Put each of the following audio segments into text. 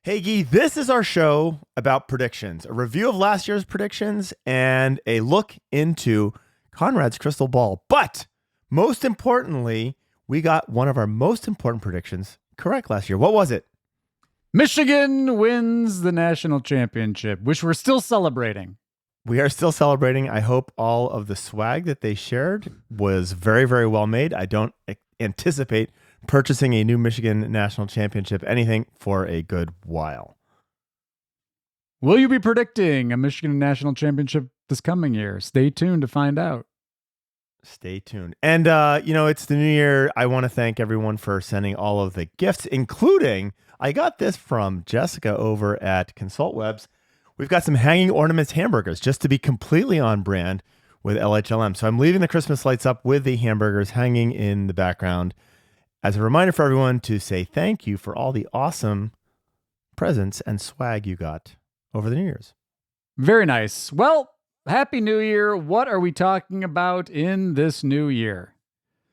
Hey, Gyi, this is our show about predictions, a review of last year's predictions and a look into Conrad's crystal ball. But most importantly, we got one of our most important predictions correct last year. What was it? Michigan wins the national championship, which we're still celebrating. We are still celebrating. I hope all of the swag that they shared was very, very well made. I don't anticipate purchasing a new Michigan national championship, anything, for a good while. Will you be predicting a Michigan national championship this coming year? Stay tuned to find out. Stay tuned. And, it's the new year. I want to thank everyone for sending all of the gifts, including, I got this from Jessica over at Consult Webs. We've got some hanging ornaments hamburgers, just to be completely on brand with LHLM. So I'm leaving the Christmas lights up with the hamburgers hanging in the background as a reminder for everyone to say thank you for all the awesome presents and swag you got over the New Year's. Very nice. Well, Happy New Year. What are we talking about in this new year?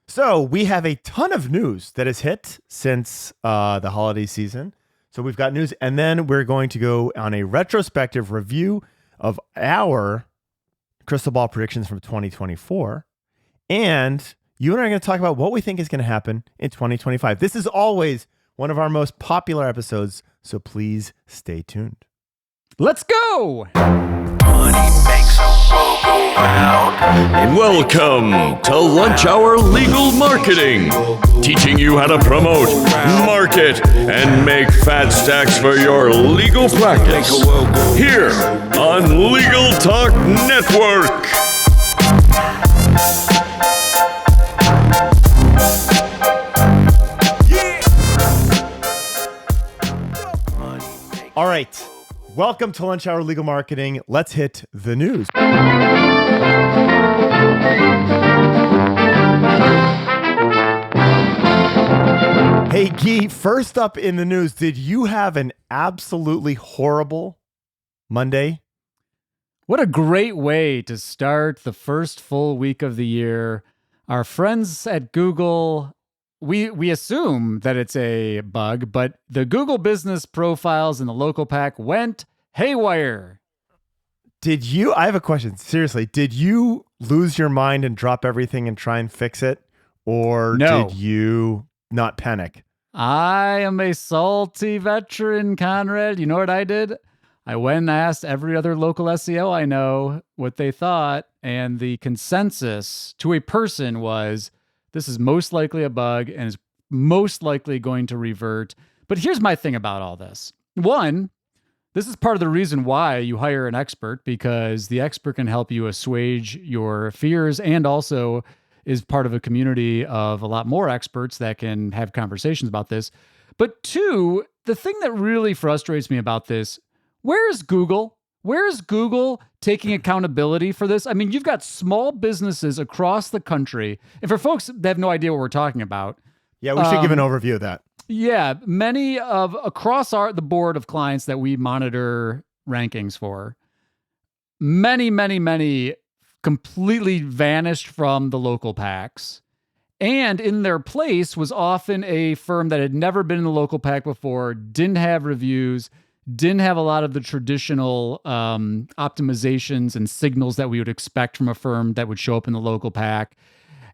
So we have a ton of news that has hit since the holiday season. So we've got news, and then we're going to go on a retrospective review of our crystal ball predictions from 2024. And you and I are going to talk about what we think is going to happen in 2025. This is always one of our most popular episodes, so please stay tuned. Let's go! Welcome to Lunch Hour Legal Marketing, teaching you how to promote, market, and make fat stacks for your legal practice. Here on Legal Talk Network. All right. Welcome to Lunch Hour Legal Marketing. Let's hit the news. Hey, Gyi, first up in the news, did you have an absolutely horrible Monday? What a great way to start the first full week of the year. Our friends at Google, we assume that it's a bug, but the Google business profiles in the local pack went haywire. I have a question. Seriously, did you lose your mind and drop everything and try and fix it? Or No. Did you not panic? I am a salty veteran, Conrad. You know what I did? I went and asked every other local SEO I know what they thought, and the consensus to a person was, this is most likely a bug and is most likely going to revert. But here's my thing about all this. One, this is part of the reason why you hire an expert, because the expert can help you assuage your fears and also is part of a community of a lot more experts that can have conversations about this. But two, the thing that really frustrates me about this, where is Google? Where is Google taking accountability for this? I mean, you've got small businesses across the country. And for folks that have no idea what we're talking about. Yeah, we should give an overview of that. Yeah, many of across the board of clients that we monitor rankings for, many completely vanished from the local packs. And in their place was often a firm that had never been in the local pack before, didn't have reviews, didn't have a lot of the traditional optimizations and signals that we would expect from a firm that would show up in the local pack.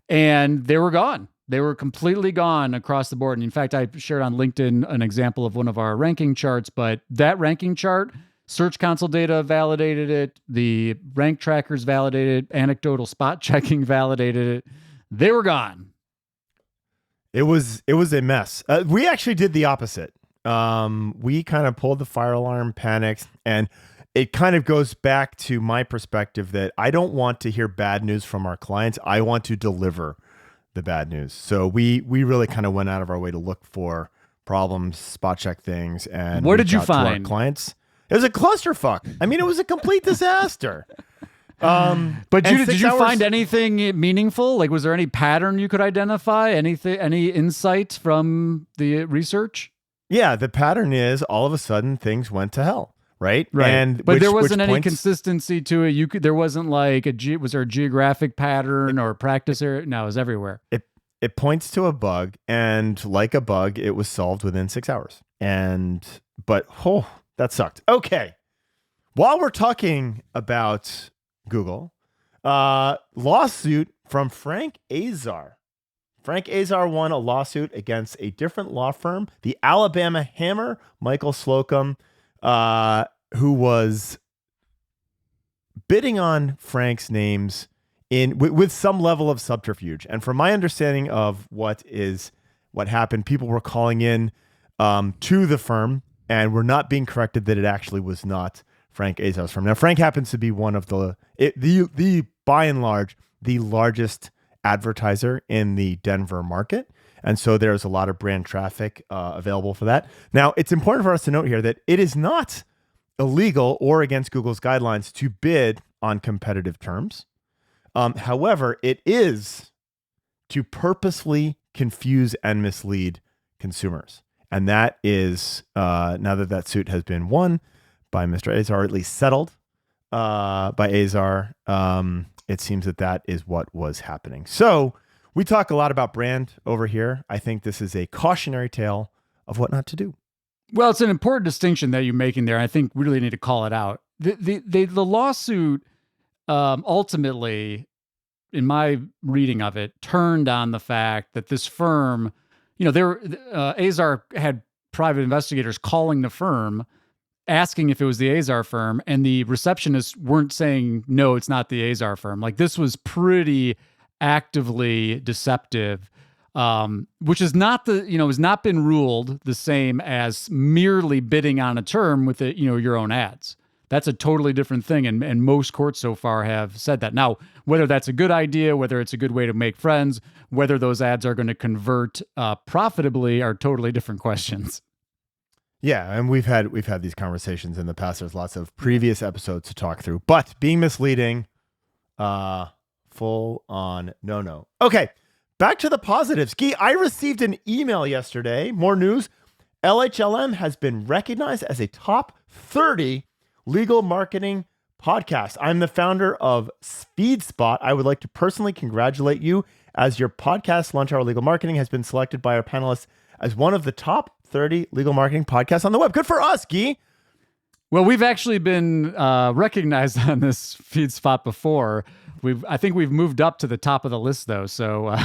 And they were gone. They were completely gone across the board. And in fact, I shared on LinkedIn an example of one of our ranking charts, but that ranking chart, Search Console data validated it, the rank trackers validated it, anecdotal spot checking validated it. They were gone. It was a mess. We actually did the opposite. We kind of pulled the fire alarm, panicked, and it kind of goes back to my perspective that I don't want to hear bad news from our clients. I want to deliver the bad news. So we really kind of went out of our way to look for problems, spot check things, and what did you find find? Our clients. It was a clusterfuck. I mean, it was a complete disaster. But did you find anything meaningful? Like, was there any pattern you could identify? Any insight from the research? Yeah, the pattern is all of a sudden things went to hell, right? And but there wasn't any consistency to it. There wasn't like was there a geographic pattern or practice area? No, it was everywhere. It points to a bug, and like a bug, it was solved within 6 hours. And but that sucked. Okay. While we're talking about Google, lawsuit from Frank Azar. Frank Azar won a lawsuit against a different law firm, the Alabama Hammer, Michael Slocum, who was bidding on Frank's names with some level of subterfuge. And from my understanding of what happened, people were calling in to the firm and were not being corrected that it actually was not Frank Azar's firm. Now, Frank happens to be one of the by and large, the largest advertiser in the Denver market. And so there's a lot of brand traffic available for that. Now, it's important for us to note here that it is not illegal or against Google's guidelines to bid on competitive terms. However, it is to purposefully confuse and mislead consumers. And that is, now that suit has been won by Mr. Azar, or at least settled by Azar, it seems that is what was happening. So we talk a lot about brand over here. I think this is a cautionary tale of what not to do. Well, it's an important distinction that you're making there. I think we really need to call it out. The lawsuit ultimately, in my reading of it, turned on the fact that this firm, Azar had private investigators calling the firm, asking if it was the Azar firm, and the receptionists weren't saying, no, it's not the Azar firm. Like, this was pretty actively deceptive, which is not has not been ruled the same as merely bidding on a term with your own ads. That's a totally different thing. And most courts so far have said that. Now, whether that's a good idea, whether it's a good way to make friends, whether those ads are going to convert profitably are totally different questions. Yeah, and we've had these conversations in the past. There's lots of previous episodes to talk through, but being misleading, full on no. Okay, back to the positives. Gyi, I received an email yesterday. More news. LHLM has been recognized as a top 30 legal marketing podcast. I'm the founder of SpeedSpot. I would like to personally congratulate you as your podcast, Lunch Hour Legal Marketing, has been selected by our panelists as one of the top 30 legal marketing podcasts on the web. Good for us, Gyi. Well, we've actually been recognized on this feed spot before. I think we've moved up to the top of the list, though. So,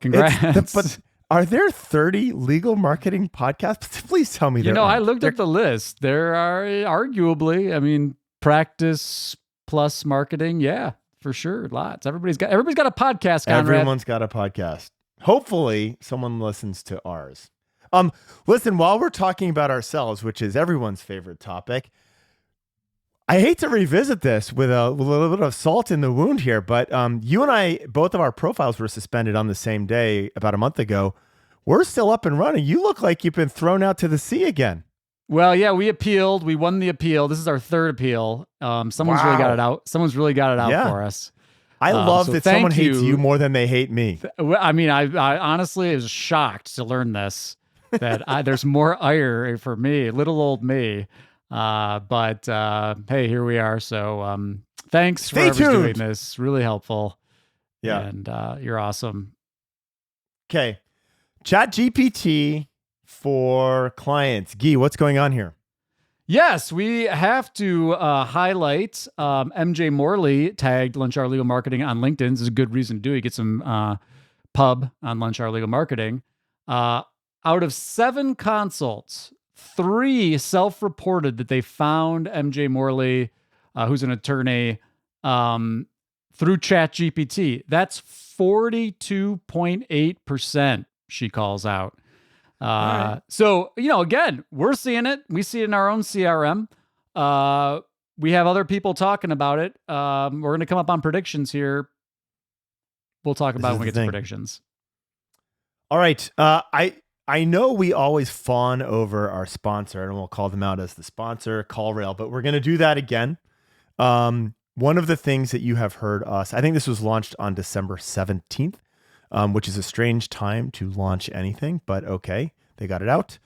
congrats. But are there 30 legal marketing podcasts? Please tell me there I looked at the list. There are arguably, practice plus marketing. Yeah, for sure. Lots. Everybody's got a podcast, Conrad. Everyone's got a podcast. Hopefully someone listens to ours. Listen, while we're talking about ourselves, which is everyone's favorite topic, I hate to revisit this with a little bit of salt in the wound here, but you and I, both of our profiles were suspended on the same day about a month ago. We're still up and running. You look like you've been thrown out to the sea again. Well, yeah, we appealed. We won the appeal. This is our third appeal. Someone's really got it out. Someone's really got it out for us. I love that someone hates you more than they hate me. I honestly was shocked to learn this, that there's more ire for me, little old me. But hey, here we are. So thanks for doing this. Really helpful. Yeah. And you're awesome. Okay. ChatGPT for clients. Gyi, what's going on here? Yes, we have to highlight MJ Morley tagged Lunch Hour Legal Marketing on LinkedIn. This is a good reason to do it. Get some pub on Lunch Hour Legal Marketing. Out of 7 consults, 3 self-reported that they found MJ Morley, who's an attorney, through ChatGPT. That's 42.8%, she calls out. Right. So, again, we're seeing it. We see it in our own CRM. We have other people talking about it. We're going to come up on predictions here. We'll talk about it when we get to predictions. All right. I know we always fawn over our sponsor, and we'll call them out as the sponsor, CallRail, but we're going to do that again. One of the things that you have heard us, I think this was launched on December 17th, which is a strange time to launch anything, but okay, they got it out.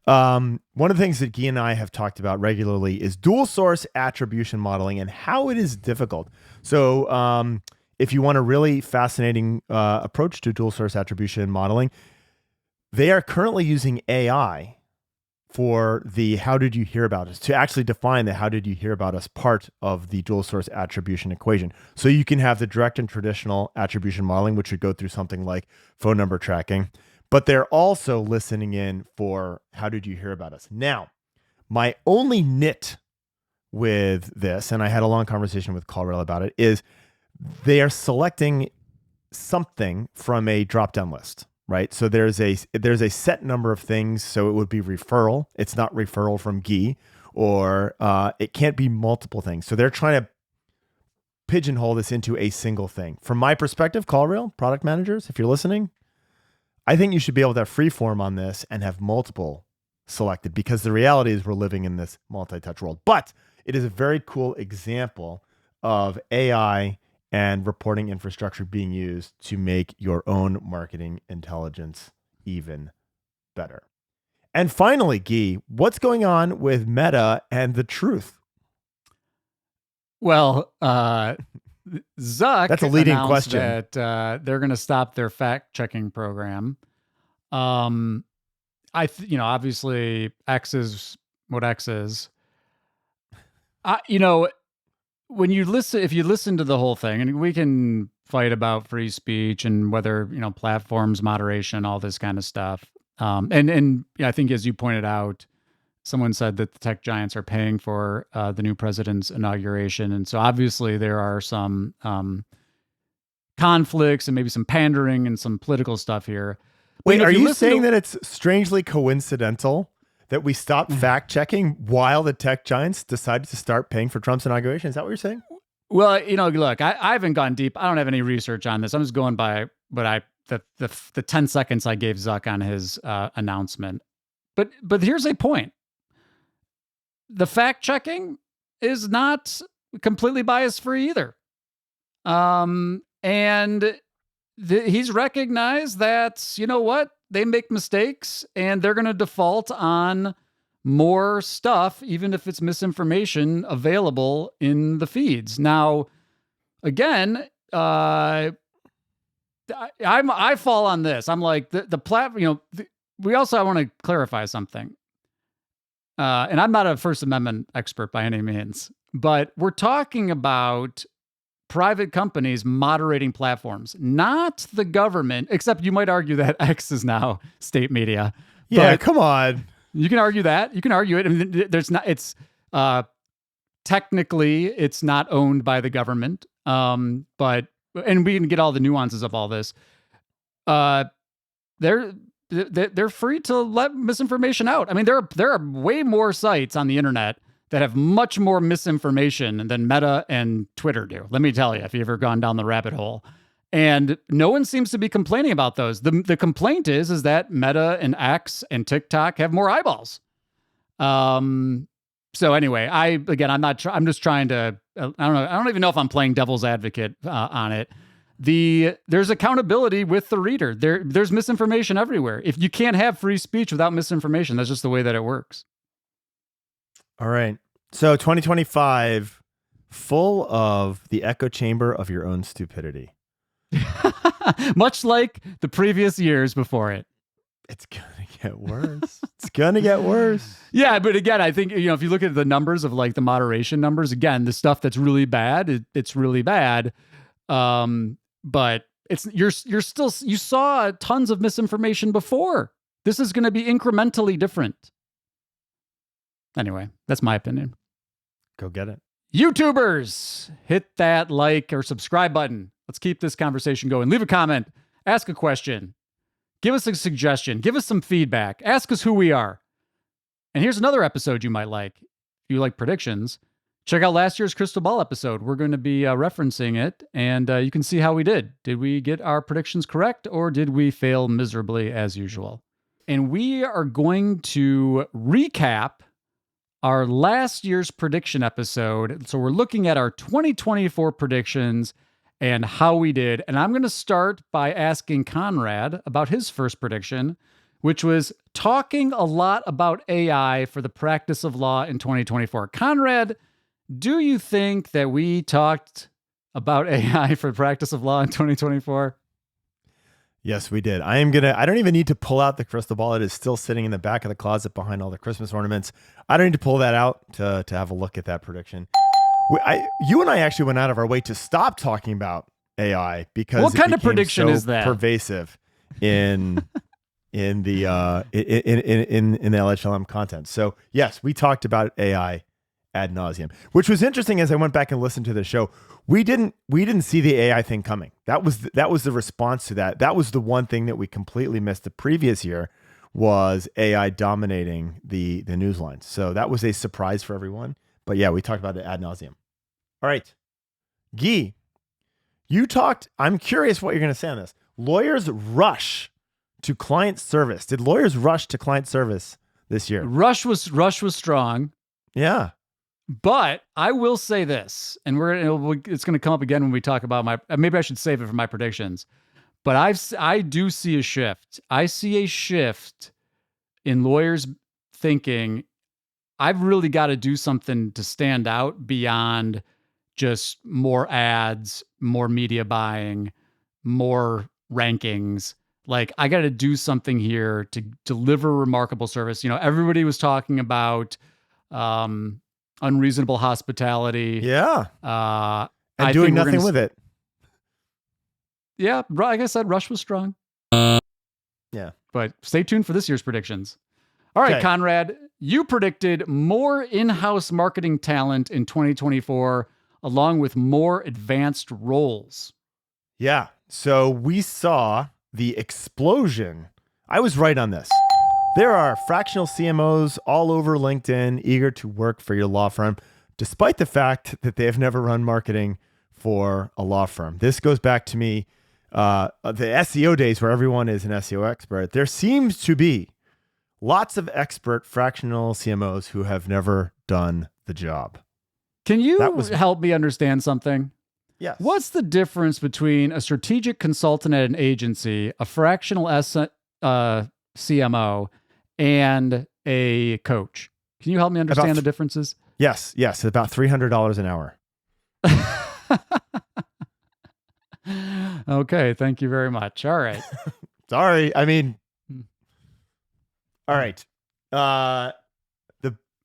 One of the things that Gyi and I have talked about regularly is dual source attribution modeling and how it is difficult. So if you want a really fascinating approach to dual source attribution modeling, they are currently using AI for the how did you hear about us, to actually define the how did you hear about us part of the dual source attribution equation. So you can have the direct and traditional attribution modeling, which would go through something like phone number tracking, but they're also listening in for how did you hear about us. Now, my only nit with this, and I had a long conversation with Colrell about it, is they are selecting something from a drop-down list, right? So there's a set number of things. So it would be referral. It's not referral from Gyi, or it can't be multiple things. So they're trying to pigeonhole this into a single thing. From my perspective, Colrell, product managers, if you're listening, I think you should be able to have free form on this and have multiple selected, because the reality is we're living in this multi-touch world. But it is a very cool example of AI and reporting infrastructure being used to make your own marketing intelligence even better. And finally, Gyi, what's going on with Meta and the truth? Well, Zuck, that's a leading announced question, that they're going to stop their fact-checking program. Obviously X is what X is. When you listen, if you listen to the whole thing, and we can fight about free speech and whether, platforms, moderation, all this kind of stuff. And I think, as you pointed out, someone said that the tech giants are paying for the new president's inauguration. And so obviously there are some conflicts and maybe some pandering and some political stuff here. Wait, are you saying that it's strangely coincidental that we stopped fact checking while the tech giants decided to start paying for Trump's inauguration? Is that what you're saying? Well, look, I haven't gone deep. I don't have any research on this. I'm just going by what the 10 seconds I gave Zuck on his announcement. But here's a point. The fact checking is not completely bias free either. And he's recognized that, they make mistakes and they're going to default on more stuff, even if it's misinformation available in the feeds. Now, again, I fall on this. I'm like the platform, we also, I want to clarify something. And I'm not a First Amendment expert by any means, but we're talking about private companies moderating platforms, not the government, except you might argue that X is now state media. Yeah, come on. You can argue that. You can argue it. I mean, technically it's not owned by the government. And we can get all the nuances of all this. They're free to let misinformation out. I mean, there are way more sites on the internet that have much more misinformation than Meta and Twitter do. Let me tell you, if you've ever gone down the rabbit hole. And no one seems to be complaining about those. The complaint is that Meta and X and TikTok have more eyeballs. So anyway, I'm just trying to, I don't know. I don't even know if I'm playing devil's advocate on it. There's accountability with the reader. There's misinformation everywhere. If you can't have free speech without misinformation, that's just the way that it works. All right. So 2025, full of the echo chamber of your own stupidity. Much like the previous years before it. It's going to get worse. It's going to get worse. Yeah, but again, I think, if you look at the numbers of like the moderation numbers, again, the stuff that's really bad, it's really bad. But you saw tons of misinformation before. This is going to be incrementally different. Anyway, that's my opinion. Go get it. YouTubers, hit that like or subscribe button. Let's keep this conversation going. Leave a comment. Ask a question. Give us a suggestion. Give us some feedback. Ask us who we are. And here's another episode you might like. If you like predictions, check out last year's Crystal Ball episode. We're going to be referencing it, and you can see how we did. Did we get our predictions correct, or did we fail miserably as usual? And we are going to recap our last year's prediction episode. So we're looking at our 2024 predictions and how we did. And I'm going to start by asking Conrad about his first prediction, which was talking a lot about AI for the practice of law in 2024. Conrad, do you think that we talked about AI for practice of law in 2024? Yes, we did. I don't even need to pull out the crystal ball. It is still sitting in the back of the closet behind all the Christmas ornaments. I don't need to pull that out to have a look at that prediction. You and I actually went out of our way to stop talking about AI because what kind of prediction is that? Pervasive in the LHLM content. So yes, we talked about AI ad nauseum, which was interesting. As I went back and listened to the show, we didn't see the AI thing coming. That was the response to that. That was the one thing that we completely missed the previous year, was AI dominating the news lines. So that was a surprise for everyone. But yeah, we talked about it ad nauseum. All right, Gyi, you talked. I'm curious what you're going to say on this. Lawyers rush to client service. Did lawyers rush to client service this year? Rush was strong. Yeah. But I will say this, and it's going to come up again when we talk about maybe I should save it for my predictions. But I do see a shift. I see a shift in lawyers thinking, I've really got to do something to stand out beyond just more ads, more media buying, more rankings. Like, I got to do something here to deliver remarkable service. Everybody was talking about unreasonable hospitality. Yeah. And doing nothing with it. Yeah. Like I said, Rush was strong. Yeah. But stay tuned for this year's predictions. All right, Okay. Conrad, you predicted more in-house marketing talent in 2024, along with more advanced roles. Yeah. So we saw the explosion. I was right on this. There are fractional CMOs all over LinkedIn eager to work for your law firm, despite the fact that they have never run marketing for a law firm. This goes back to me, the SEO days where everyone is an SEO expert. There seems to be lots of expert fractional CMOs who have never done the job. Can you help me understand something? Yes. What's the difference between a strategic consultant at an agency, a fractional CMO, and a coach? Can you help me understand the differences? Yes. About $300 an hour. Okay. Thank you very much. All right. Sorry. I mean, all right.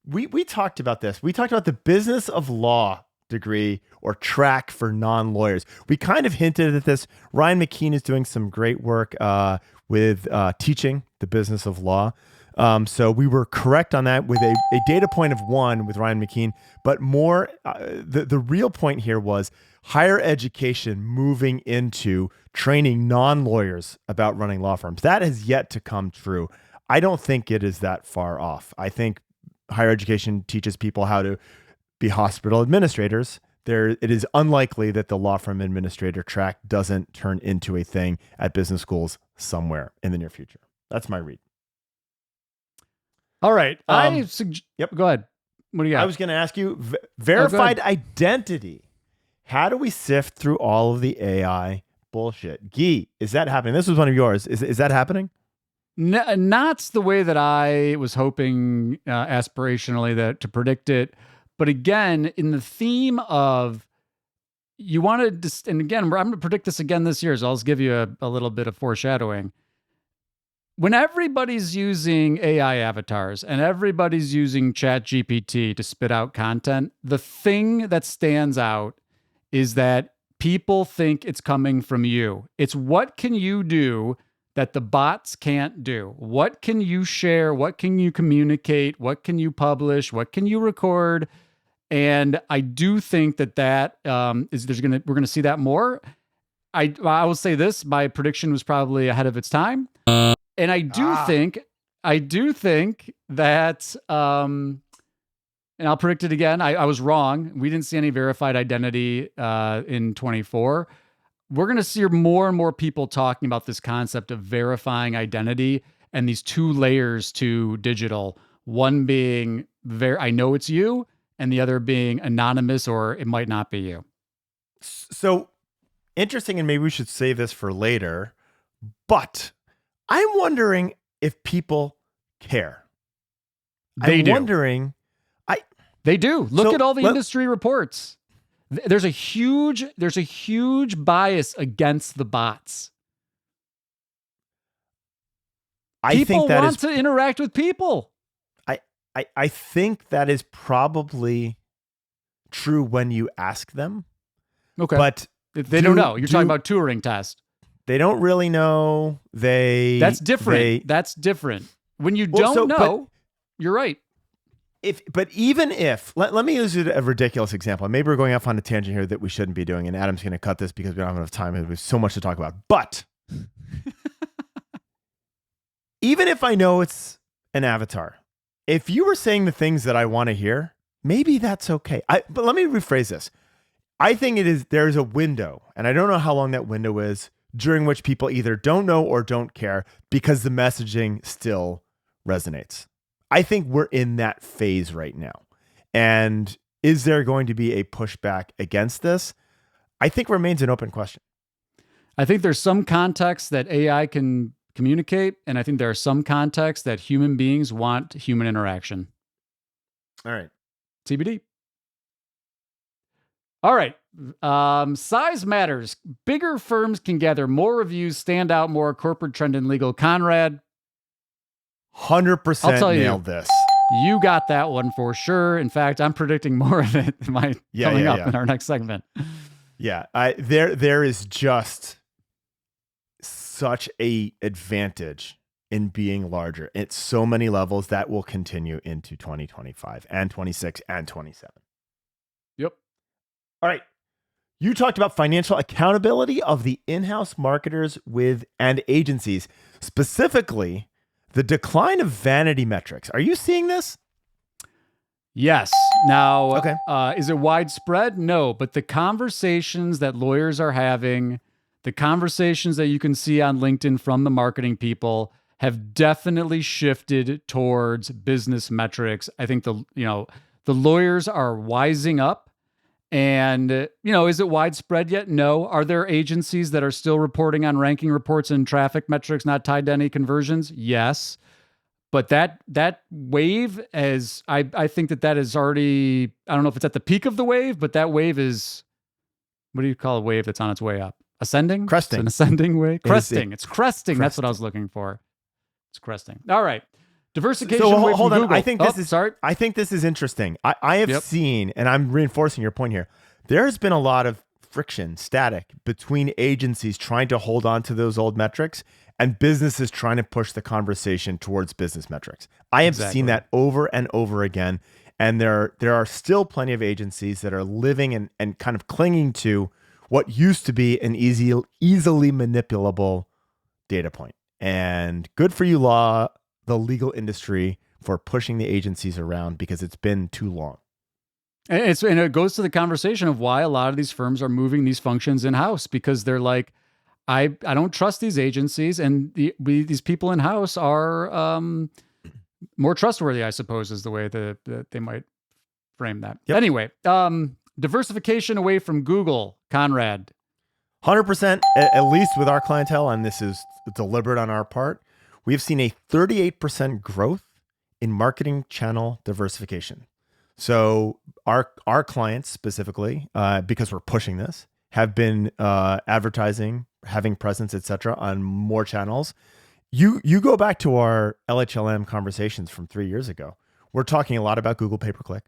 We talked about this. We talked about the business of law degree or track for non-lawyers. We kind of hinted at this. Ryan McKean is doing some great work with teaching the business of law. So we were correct on that with a data point of 1 with Ryan McKean, but more, the real point here was higher education moving into training non-lawyers about running law firms. That has yet to come true. I don't think it is that far off. I think higher education teaches people how to be hospital administrators. It is unlikely that the law firm administrator track doesn't turn into a thing at business schools somewhere in the near future. That's my read. All right. Yep. Go ahead. What do you got? I was going to ask you, verified identity. How do we sift through all of the AI bullshit? Gyi, is that happening? This was one of yours. Is that happening? Not the way that I was hoping aspirationally to predict it. But again, in the theme of you want to, and again, I'm going to predict this again this year, so I'll just give you a little bit of foreshadowing. When everybody's using AI avatars and everybody's using ChatGPT to spit out content, the thing that stands out is that people think it's coming from you. It's what can you do that the bots can't do? What can you share? What can you communicate? What can you publish? What can you record? And I do think that we're going to see that more. I will say this, my prediction was probably ahead of its time. And I do think that, and I'll predict it again. I was wrong. We didn't see any verified identity in 24. We're going to see more and more people talking about this concept of verifying identity and these 2 layers to digital. One being I know it's you, and the other being anonymous, or it might not be you. So interesting, and maybe we should save this for later, but I'm wondering if people care. They do. They do. Look at all the industry reports. There's a huge bias against the bots. People want to interact with people. I think that is probably true when you ask them. Okay. But they don't know. You're talking about Turing test. They don't really know. That's different. That's different. When you don't know, you're right. But even if, let me use a ridiculous example. Maybe we're going off on a tangent here that we shouldn't be doing, and Adam's going to cut this because we don't have enough time. There's so much to talk about. But even if I know it's an avatar, if you were saying the things that I want to hear, maybe that's okay. But let me rephrase this. I think there's a window, and I don't know how long that window is, during which people either don't know or don't care because the messaging still resonates. I think we're in that phase right now. And is there going to be a pushback against this? I think remains an open question. I think there's some context that AI can communicate, and I think there are some contexts that human beings want human interaction. All right. TBD. All right. Size matters. Bigger firms can gather more reviews, stand out more. Corporate trend in legal. Conrad. 100% nailed this. You got that one for sure. In fact, I'm predicting more of it coming up in our next segment. Yeah. There is just such a advantage in being larger. It's so many levels that will continue into 2025 and 26 and 27. Yep. All right. You talked about financial accountability of the in-house marketers and agencies, specifically the decline of vanity metrics. Are you seeing this? Yes. Now, okay. Is it widespread? No, but the conversations that lawyers are having, the conversations that you can see on LinkedIn from the marketing people have definitely shifted towards business metrics. I think the lawyers are wising up. And, is it widespread yet? No. Are there agencies that are still reporting on ranking reports and traffic metrics not tied to any conversions? Yes. But that wave I think that is already, I don't know if it's at the peak of the wave, but that wave is, what do you call a wave that's on its way up? Ascending? Cresting. It's an ascending wave? Cresting. It's cresting. That's what I was looking for. It's cresting. All right. Diversification. So away hold from on. Google. I think this is interesting. I have seen, and I'm reinforcing your point here, there's been a lot of friction, static between agencies trying to hold on to those old metrics and businesses trying to push the conversation towards business metrics. I have seen that over and over again. And there are still plenty of agencies that are living and kind of clinging to what used to be an easily manipulable data point. And good for you, the legal industry, for pushing the agencies around because it's been too long. And it goes to the conversation of why a lot of these firms are moving these functions in-house, because they're like, I don't trust these agencies, and these people in-house are more trustworthy, I suppose, is the way that they might frame that. Yep. Anyway, diversification away from Google. Conrad. 100%, at least with our clientele, and this is deliberate on our part, we've seen a 38% growth in marketing channel diversification. So our clients specifically, because we're pushing this, have been advertising, having presence, etc., on more channels. You go back to our LHLM conversations from 3 years ago. We're talking a lot about Google pay-per-click.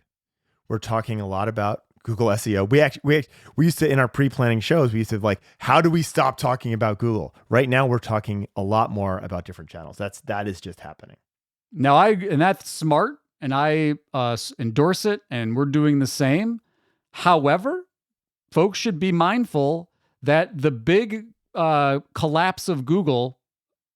We're talking a lot about Google SEO. We used to, in our pre-planning shows, we used to like, how do we stop talking about Google? Right now, we're talking a lot more about different channels. That is just happening. Now, and that's smart, and I endorse it, and we're doing the same. However, folks should be mindful that the big collapse of Google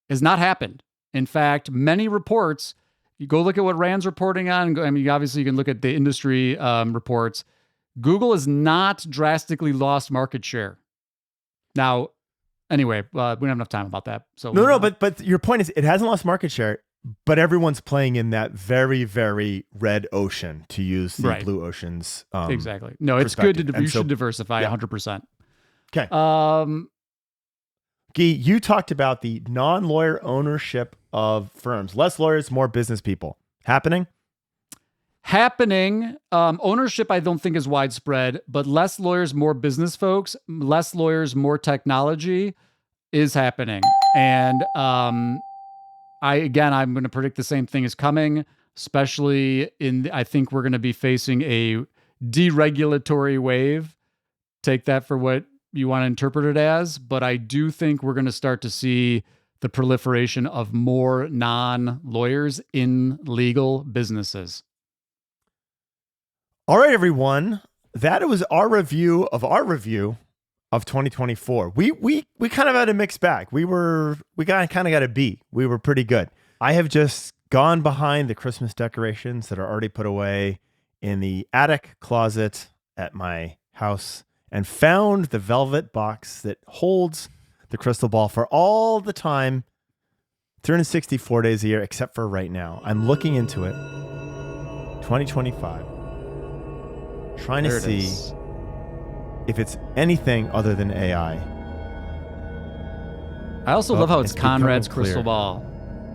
has not happened. In fact, many reports, you go look at what Rand's reporting on. I mean, obviously, you can look at the industry reports. Google has not drastically lost market share. Now, anyway, we don't have enough time about that. So but your point is it hasn't lost market share, but everyone's playing in that very, very red ocean, to use the blue ocean's exactly. No, it's good to you should diversify 100%. Okay. Gyi, you talked about the non-lawyer ownership of firms. Less lawyers, more business people. Happening. Ownership, I don't think, is widespread, but less lawyers, more business folks, less lawyers, more technology is happening. And I'm going to predict the same thing is coming, especially I think we're going to be facing a deregulatory wave. Take that for what you want to interpret it as, but I do think we're going to start to see the proliferation of more non-lawyers in legal businesses. All right, everyone. That was our review of 2024. We kind of had a mixed bag. We kind of got a B. We were pretty good. I have just gone behind the Christmas decorations that are already put away in the attic closet at my house and found the velvet box that holds the crystal ball for all the time, 364 days a year, except for right now. I'm looking into it, 2025, trying to see if it's anything other than AI. I also love how it's Conrad's crystal ball.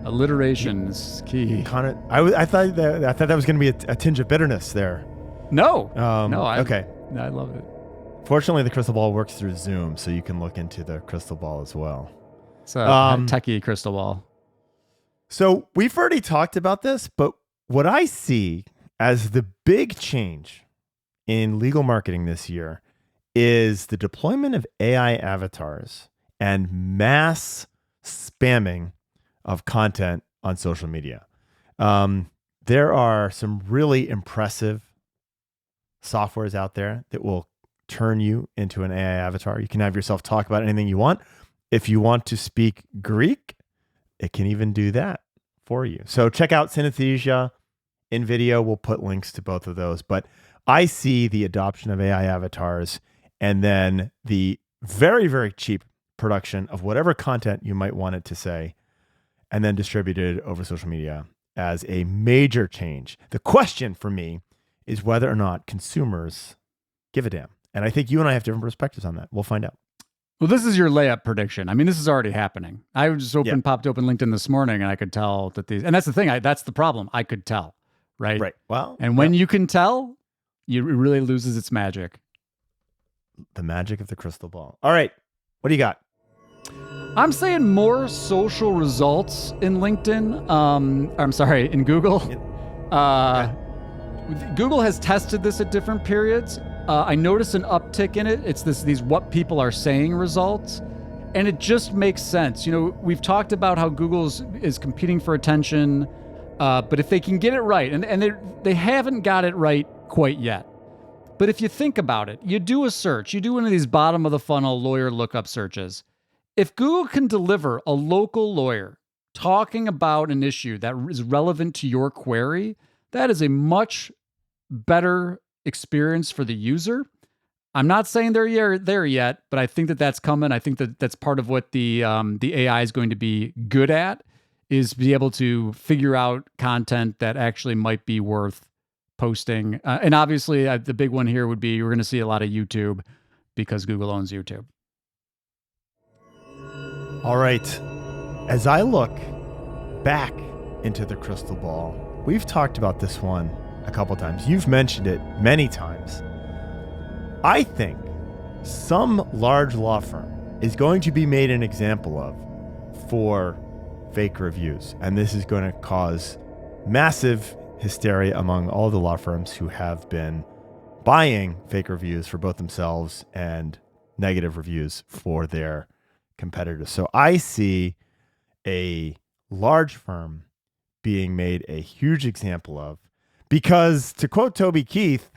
Alliteration is key. I thought that was going to be a tinge of bitterness there. No. Okay. I love it. Fortunately, the crystal ball works through Zoom, so you can look into the crystal ball as well. It's a techie crystal ball. So we've already talked about this, but what I see as the big change in legal marketing this year is the deployment of AI avatars and mass spamming of content on social media. There are some really impressive softwares out there that will turn you into an AI avatar. You can have yourself talk about anything you want. If you want to speak Greek, it can even do that for you. So check out Synesthesia in video. We'll put links to both of those. But I see the adoption of AI avatars and then the very, very cheap production of whatever content you might want it to say and then distributed over social media as a major change. The question for me is whether or not consumers give a damn. And I think you and I have different perspectives on that. We'll find out. Well, this is your layup prediction. I mean, this is already happening. I just popped open LinkedIn this morning and I could tell that and that's the thing. That's the problem. I could tell, right? Right. Well, and when you can tell, it really loses its magic. The magic of the crystal ball. All right. What do you got? I'm saying more social results in LinkedIn. In Google. Google has tested this at different periods. I noticed an uptick in it. It's these what people are saying results. And it just makes sense. You know, we've talked about how Google is competing for attention, but if they can get it right, and they haven't got it right quite yet. But if you think about it, you do a search, you do one of these bottom of the funnel lawyer lookup searches. If Google can deliver a local lawyer talking about an issue that is relevant to your query, that is a much better experience for the user. I'm not saying they're there yet, but I think that's coming. I think that's part of what the AI is going to be good at, is be able to figure out content that actually might be worth posting. And obviously, the big one here would be we're going to see a lot of YouTube because Google owns YouTube. All right. As I look back into the crystal ball, we've talked about this one a couple times. You've mentioned it many times. I think some large law firm is going to be made an example of for fake reviews. And this is going to cause massive hysteria among all the law firms who have been buying fake reviews for both themselves and negative reviews for their competitors. So I see a large firm being made a huge example of, because to quote Toby Keith,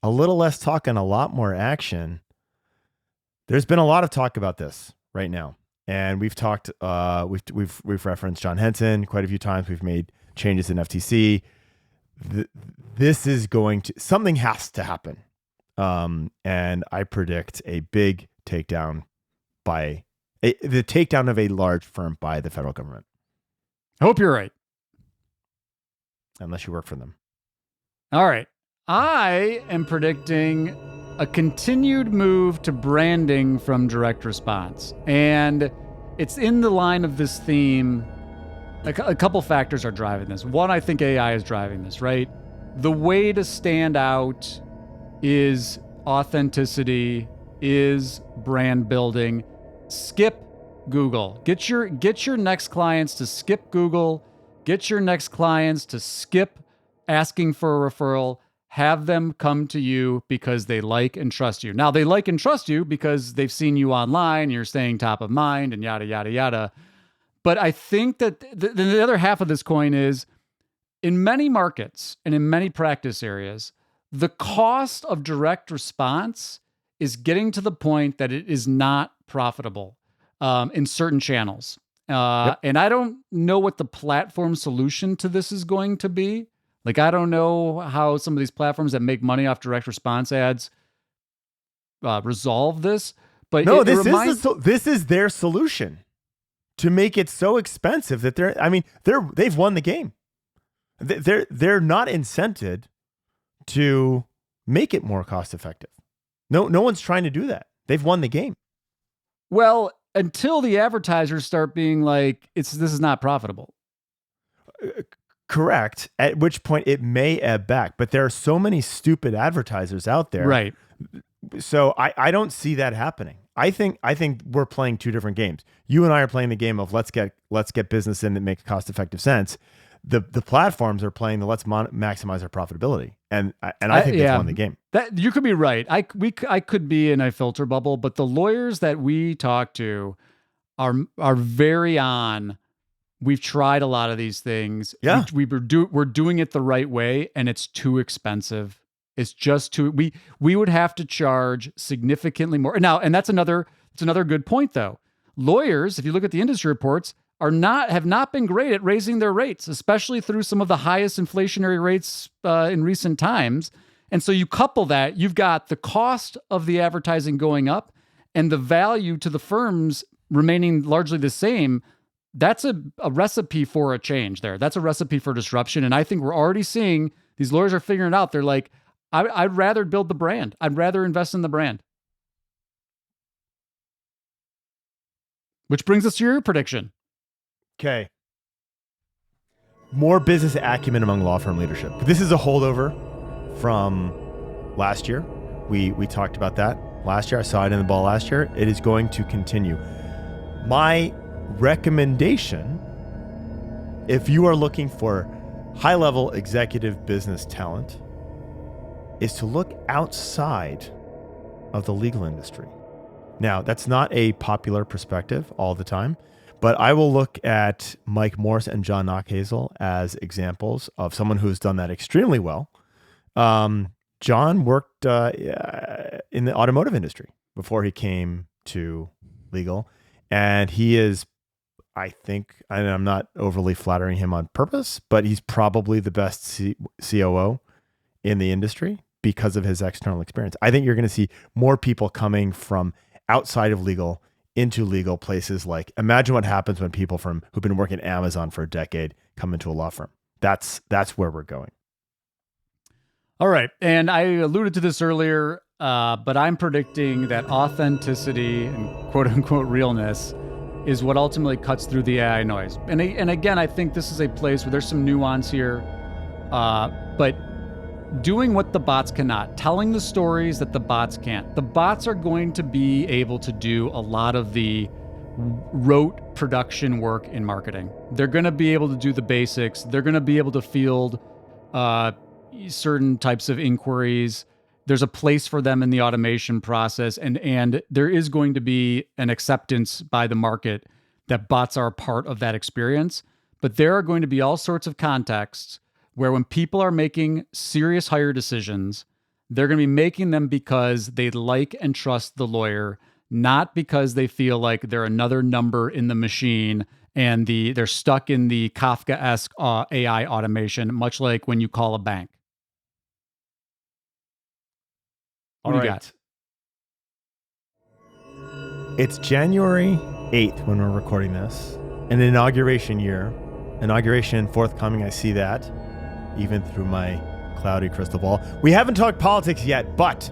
a little less talk and a lot more action. There's been a lot of talk about this right now. And we've talked, we've referenced John Henson quite a few times. We've made changes in FTC. This is something has to happen. And I predict a big takedown the takedown of a large firm by the federal government. I hope you're right. Unless you work for them. All right. I am predicting a continued move to branding from direct response. And it's in the line of this theme. A couple factors are driving this. One, I think AI is driving this, right? The way to stand out is authenticity, is brand building. Skip Google. Get your next clients to skip Google. Get your next clients to skip asking for a referral. Have them come to you because they like and trust you. Now, they like and trust you because they've seen you online, you're staying top of mind, and yada, yada, yada. But I think that the other half of this coin is, in many markets and in many practice areas, the cost of direct response is getting to the point that it is not profitable in certain channels. And I don't know what the platform solution to this is going to be. Like, I don't know how some of these platforms that make money off direct response ads resolve this. But no, this is their solution to make it so expensive that they've won the game. They're not incented to make it more cost effective. No one's trying to do that. They've won the game. Well, until the advertisers start being like, this is not profitable. Correct. At which point it may ebb back, but there are so many stupid advertisers out there. Right. So I don't see that happening. I think we're playing two different games. You and I are playing the game of let's get business in that makes cost effective sense. The platforms are playing the let's maximize our profitability, and I think they've won the game. That you could be right. I could be in a filter bubble, but the lawyers that we talk to are very on. We've tried a lot of these things. Yeah, we're doing it the right way, and it's too expensive. It's just too. We would have to charge significantly more now, and that's another good point though. Lawyers, if you look at the industry reports, have not been great at raising their rates, especially through some of the highest inflationary rates in recent times. And so you couple that, you've got the cost of the advertising going up and the value to the firms remaining largely the same. That's a recipe for a change there. That's a recipe for disruption. And I think we're already seeing these lawyers are figuring it out. They're like, I'd rather build the brand. I'd rather invest in the brand. Which brings us to your prediction. Okay. More business acumen among law firm leadership. This is a holdover from last year. We talked about that last year. I saw it in the ball last year. It is going to continue. My recommendation, if you are looking for high-level executive business talent, is to look outside of the legal industry. Now, that's not a popular perspective all the time, but I will look at Mike Morse and John Knockhazel as examples of someone who's done that extremely well. John worked in the automotive industry before he came to legal, and he is, I think, and I'm not overly flattering him on purpose, but he's probably the best COO in the industry because of his external experience. I think you're going to see more people coming from outside of legal into legal places. Like, imagine what happens when people who've been working at Amazon for a decade come into a law firm. That's where we're going. All right. And I alluded to this earlier, but I'm predicting that authenticity and quote unquote realness is what ultimately cuts through the AI noise. And again, I think this is a place where there's some nuance here, but doing what the bots cannot, telling the stories that the bots can't. The bots are going to be able to do a lot of the rote production work in marketing. They're going to be able to do the basics. They're going to be able to field certain types of inquiries. There's a place for them in the automation process, and there is going to be an acceptance by the market that bots are a part of that experience. But there are going to be all sorts of contexts where when people are making serious hire decisions, they're going to be making them because they like and trust the lawyer, not because they feel like they're another number in the machine and they're stuck in the Kafka-esque AI automation, much like when you call a bank. What do you got? It's January 8th when we're recording this, an inauguration year. Inauguration forthcoming, I see that, even through my cloudy crystal ball. We haven't talked politics yet, but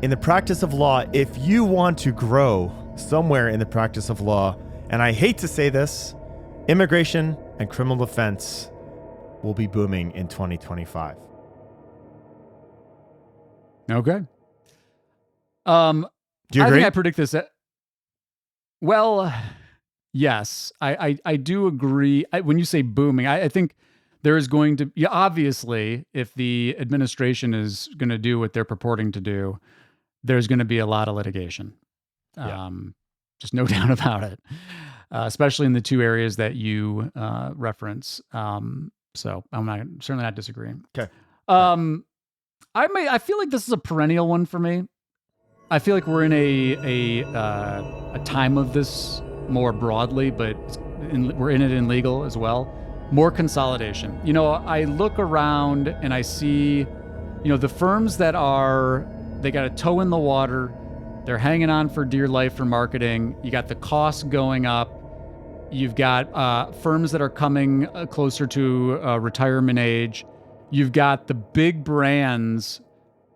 in the practice of law, if you want to grow somewhere in the practice of law, and I hate to say this, immigration and criminal defense will be booming in 2025. Okay. Do you agree? I think I predict this. Well, yes, I do agree. When you say booming, I think there is going to be, obviously, if the administration is going to do what they're purporting to do, there's going to be a lot of litigation. Yeah. Just no doubt about it, especially in the two areas that you reference. So I'm certainly not disagreeing. Okay. I feel like this is a perennial one for me. I feel like we're in a time of this more broadly, but we're in it in legal as well. More consolidation. I look around and I see, the firms that they got a toe in the water. They're hanging on for dear life for marketing. You got the costs going up. You've got firms that are coming closer to retirement age. You've got the big brands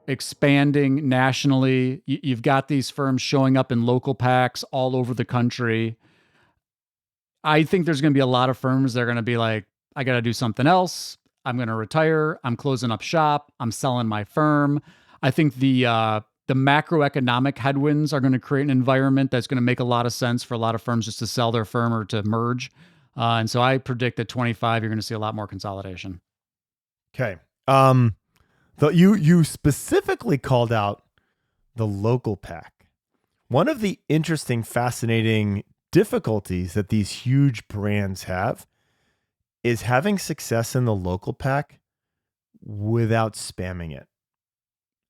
expanding nationally. You've got these firms showing up in local packs all over the country. I think there's going to be a lot of firms that are going to be like, I got to do something else. I'm going to retire. I'm closing up shop. I'm selling my firm. I think the macroeconomic headwinds are going to create an environment that's going to make a lot of sense for a lot of firms just to sell their firm or to merge. And so I predict that 25, you're going to see a lot more consolidation. Okay. You specifically called out the local pack. One of the interesting, fascinating difficulties that these huge brands have is having success in the local pack without spamming it.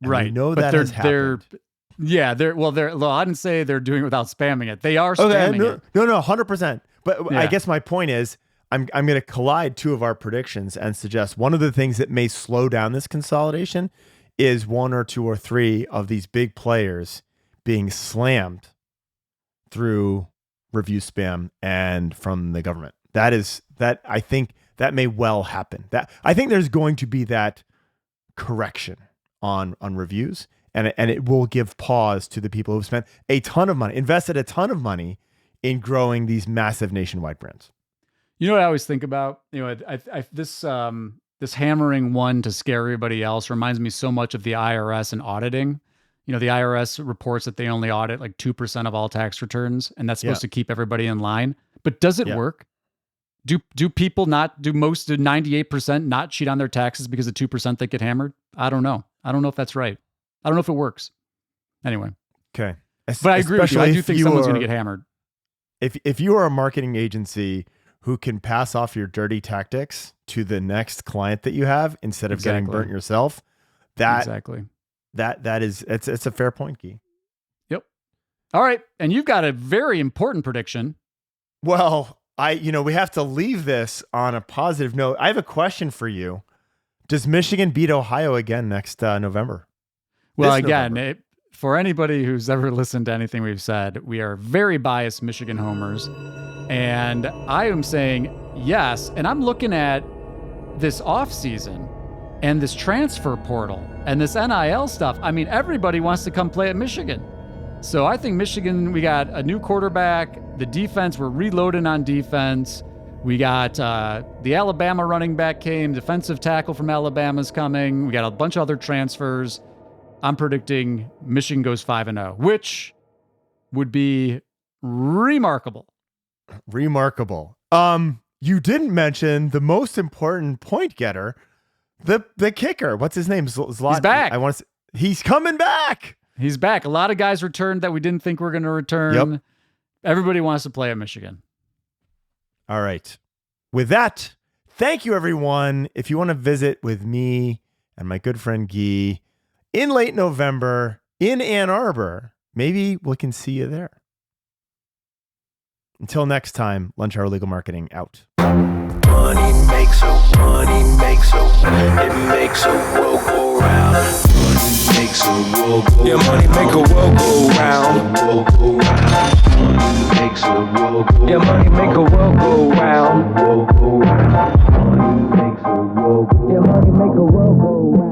And right. we know that has happened. I didn't say they're doing it without spamming it. They are spamming it. No, 100%. But yeah. I guess my point is, I'm going to collide two of our predictions and suggest one of the things that may slow down this consolidation is one or two or three of these big players being slammed through review spam and from the government. I think that may well happen. I think there's going to be that correction on reviews, and it will give pause to the people who've spent a ton of money, invested a ton of money in growing these massive nationwide brands. You know what I always think about? This hammering one to scare everybody else reminds me so much of the IRS and auditing. The IRS reports that they only audit like 2% of all tax returns, and that's supposed to keep everybody in line. But does it work? Do people not do 98% not cheat on their taxes because of 2% they get hammered? I don't know. I don't know if that's right. I don't know if it works. Anyway. Okay. But I agree with you. I do think someone's going to get hammered. If you are a marketing agency who can pass off your dirty tactics to the next client that you have instead of getting burnt yourself, it's a fair point, Gyi. Yep. All right. And you've got a very important prediction. Well, we have to leave this on a positive note. I have a question for you. Does Michigan beat Ohio again next November? Well, again, for anybody who's ever listened to anything we've said, we are very biased Michigan homers. And I am saying yes. And I'm looking at this offseason and this transfer portal and this NIL stuff. I mean, everybody wants to come play at Michigan. So I think Michigan, we got a new quarterback. The defense, we're reloading on defense. We got the Alabama running back came. Defensive tackle from Alabama's coming. We got a bunch of other transfers. I'm predicting Michigan goes 5-0, which would be remarkable. Remarkable. You didn't mention the most important point getter, the kicker. What's his name? Zlatan. He's back. He's coming back. He's back. A lot of guys returned that we didn't think were going to return. Yep. Everybody wants to play at Michigan. All right. With that, thank you, everyone. If you want to visit with me and my good friend Gyi in late November in Ann Arbor, maybe we can see you there. Until next time, Lunch Hour Legal Marketing out. Money makes a it makes a world go round. Money makes a world go round. Yeah, money make a world go round. Money makes a world go round. Yeah, money make a world go round. Money makes a world go round. Yeah, money make a world go round.